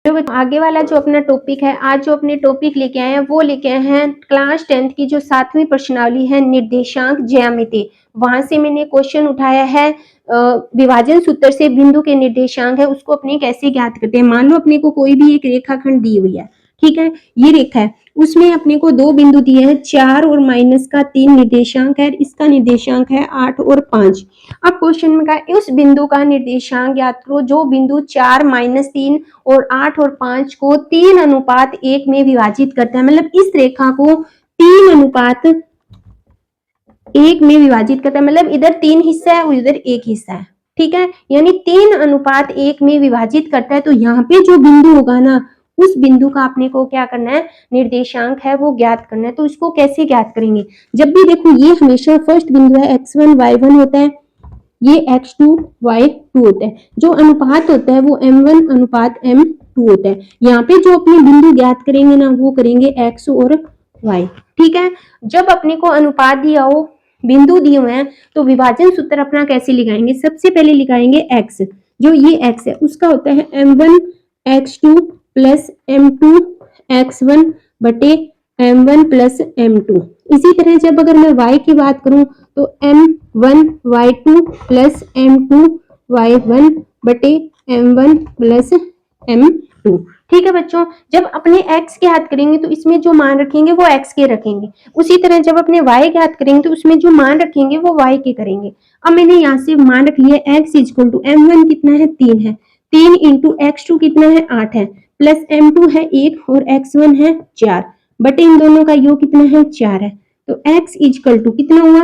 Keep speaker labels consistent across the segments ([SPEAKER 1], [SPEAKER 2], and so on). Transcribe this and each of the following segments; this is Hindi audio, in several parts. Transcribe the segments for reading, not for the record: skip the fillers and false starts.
[SPEAKER 1] तो आगे वाला जो अपना टॉपिक है, आज जो अपने टॉपिक लेके आए हैं वो लेके आए हैं क्लास 10th की जो 7वीं प्रश्नावली है निर्देशांक ज्यामिति। वहां से मैंने क्वेश्चन उठाया है विभाजन सूत्र से बिंदु के निर्देशांक है उसको अपने कैसे ज्ञात करते हैं। मान लो अपने को कोई भी एक रेखाखंड दी हुई है, ठीक है, ये रेखा है, उसमें अपने को दो बिंदु दिए हैं 4 और -3 निर्देशांक है, इसका निर्देशांक है 8 और 5। अब क्वेश्चन में कहा उस बिंदु का निर्देशांक ज्ञात करो जो बिंदु 4 -3 और 8 और 5 को 3:1 में विभाजित करता है। मतलब इस रेखा को 3:1 में विभाजित करता है, मतलब इधर 3 हिस्सा है और इधर 1 हिस्सा है, ठीक है, यानी 3:1 में विभाजित करता है। तो यहाँ पे जो बिंदु होगा ना, उस बिंदु का अपने को क्या करना है, निर्देशांक है वो ज्ञात करना है। तो इसको कैसे ज्ञात करेंगे, जब भी देखो ये हमेशा फर्स्ट बिंदु है x1 y1 होता है, ये x2 y2 होता है, जो अनुपात होता है वो m1 अनुपात m2 होता है। यहाँ पे जो अपने बिंदु ज्ञात करेंगे ना वो करेंगे x और y, ठीक है। जब अपने को अनुपात दिया हो, बिंदु दिए हुए हैं, तो विभाजन सूत्र अपना कैसे लिखाएंगे, सबसे पहले लिखाएंगे x, जो ये x है उसका होता है m1 x2 plus m2 x1 बटे m1 प्लस m2। इसी तरह जब अगर मैं y की बात करूं तो m1 y2 plus m2 y1 बटे m1 प्लस m2, ठीक है बच्चों। जब अपने x ज्ञात करेंगे तो इसमें जो मान रखेंगे वो x के रखेंगे, उसी तरह जब अपने y ज्ञात करेंगे तो उसमें जो मान रखेंगे वो y के करेंगे। अब मैंने यहाँ से मान रख लिया x इक्वल टू m1 कितना है 3 है, 3 इंटू x2 कितना है 8 है, प्लस m2 है 1 और x1 है 4 बटे इन दोनों का योग कितना है 4 है। तो x इक्वल टू कितना हुआ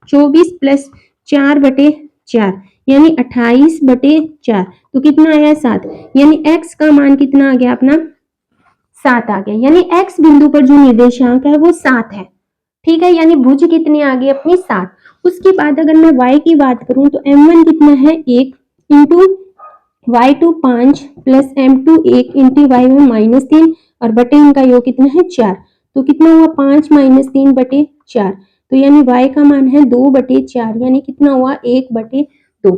[SPEAKER 1] 24 प्लस 4 बटे 4 यानी 28 बटे 4, तो कितना आया 7, यानी x का मान कितना आ गया अपना 7 आ गया, यानी x बिंदु पर जो निर्देशांक है वो 7 है, ठीक है, यानी भुज कितनी आ गई अपनी 7। उसके बाद अगर मैं y की बात करूं तो m1 कितना है 1 into y2 5 plus m2 1 into y1 -3 और बटे इनका योग कितना है 4, तो कितना हुआ 5 - 3 बटे 4, तो यानी y का मान है 2 बटे 4, यानी कितना हुआ 1 बटे 2,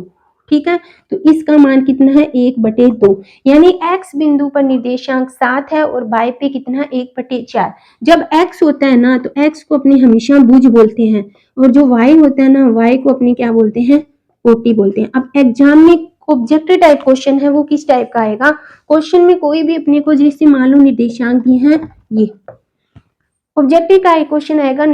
[SPEAKER 1] ठीक है। तो इसका मान कितना है 1 बटे 2, यानी x बिंदु पर निर्देशांक 7 है और y पे कितना 1 बटे 4। जब x होता है ना तो x को अपने हमेशा भुज बोलते हैं, और जो y होता है ना y को अपने क्या बोलते हैं, कोटि बोलते हैं। अब एग्जाम में ऑब्जेक्टिव टाइप क्वेश्चन है वो किस टाइप का आएगा, क्वेश्चन में कोई भी अपने को जैसे मान लो निर्देशांक दिए हैं, ये ऑब्जेक्टिव का एक क्वेश्चन आएगा,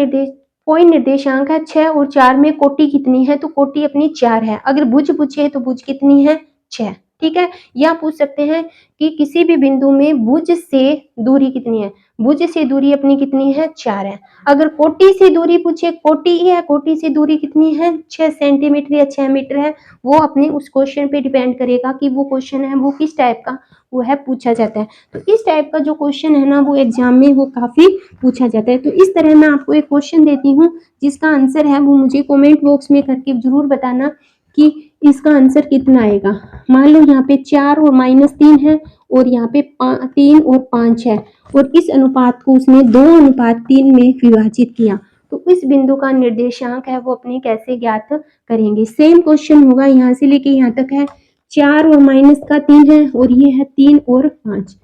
[SPEAKER 1] कोई निर्देशांक है 6 और 4 में कोटि कितनी है, तो कोटि अपनी 4 है। अगर भुज पूछे तो भुज कितनी है 6, ठीक है। या पूछ सकते हैं कि किसी भी बिंदु में भुज से दूरी कितनी है, भुज से दूरी अपनी कितनी है 4 है। अगर कोटि से दूरी पूछे, कोटि है, कोटि से दूरी कितनी है 6 सेंटीमीटर या 6 मीटर है, वो अपने उस क्वेश्चन पे डिपेंड करेगा कि वो क्वेश्चन है वो किस टाइप का वो है पूछा जाता है। तो इस टाइप का जो क्वेश्चन है ना वो एग्जाम में वो काफी पूछा जाता है। तो इस तरह मैं आपको एक क्वेश्चन देती हूँ जिसका आंसर है वो मुझे कमेंट बॉक्स में करके जरूर बताना कि इसका आंसर कितना आएगा। मान लो यहाँ पे 4 और -3 है और यहाँ पे 3 और 5 है और इस अनुपात को उसने 2:3 में विभाजित किया, तो इस बिंदु का निर्देशांक है वो अपने कैसे ज्ञात करेंगे। सेम क्वेश्चन होगा, यहाँ से लेके यहाँ तक है, 4 और -3 है और ये है 3 और 5।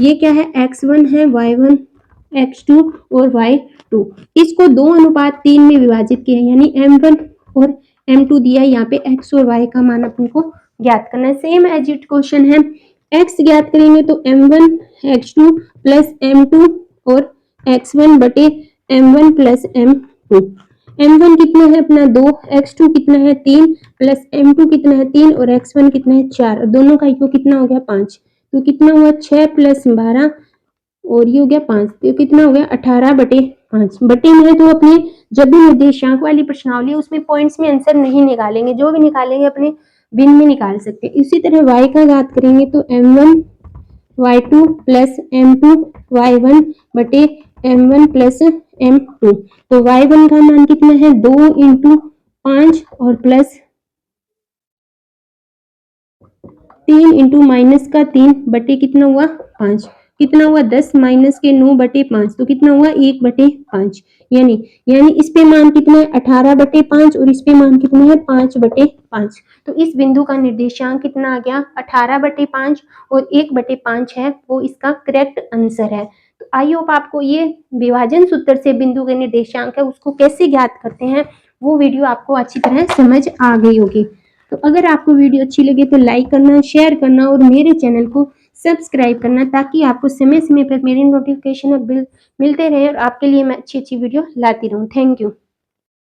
[SPEAKER 1] ये क्या है x1 है y1 x2 और y2, इसको 2:3 में विभाजित किया यानी m1 और m2 दिया, यहाँ पे x और y का मान अपन को ज्ञात करना है। सेम एज इट क्वेश्चन है, x ज्ञात करेंगे तो m1 x2 प्लस m2 और x1 बटे m1 प्लस m2। m1 कितना है अपना 2, x2 कितना है 3 प्लस m2 कितना है 3 और x1 कितना है 4, दोनों का योग कितना हो गया 5, तो कितना हुआ 6 प्लस 12 और ये हो गया 5, तो कितना हो गया 18 बटे 5। बटे में तो अपने जब भी निर्देशांक वाली प्रश्नावली उसमें पॉइंट्स में आंसर नहीं निकालेंगे, जो भी निकालेंगे अपने बिन में निकाल सकते हैं। इसी तरह y का ज्ञात करेंगे तो m1 y2 plus m2 y1 बटे m1 प्लस m2, तो y1 का मान कितना है 2 इंटू 5 और प्लस 3 इंटू -3 बटे कितना हुआ 5, कितना हुआ 10 माइनस के 9/5, तो कितना हुआ 1/5, यानी यानी इस पे मान कितना है 18/5 और इस पे मान कितना है 5/5। तो इस बिंदु का निर्देशांक कितना आ गया 18/5 और 1/5 है, वो इसका करेक्ट आंसर है। तो आई होप आपको ये विभाजन सूत्र से बिंदु के निर्देशांक है उसको कैसे ज्ञात करते हैं वो वीडियो आपको अच्छी तरह समझ आ गई होगी। तो अगर आपको वीडियो अच्छी लगे तो लाइक करना, शेयर करना और मेरे चैनल को सब्सक्राइब करना, ताकि आपको समय समय पर मेरे नोटिफिकेशन मिलते रहे और आपके लिए मैं अच्छी अच्छी वीडियो लाती रहूं। Thank you.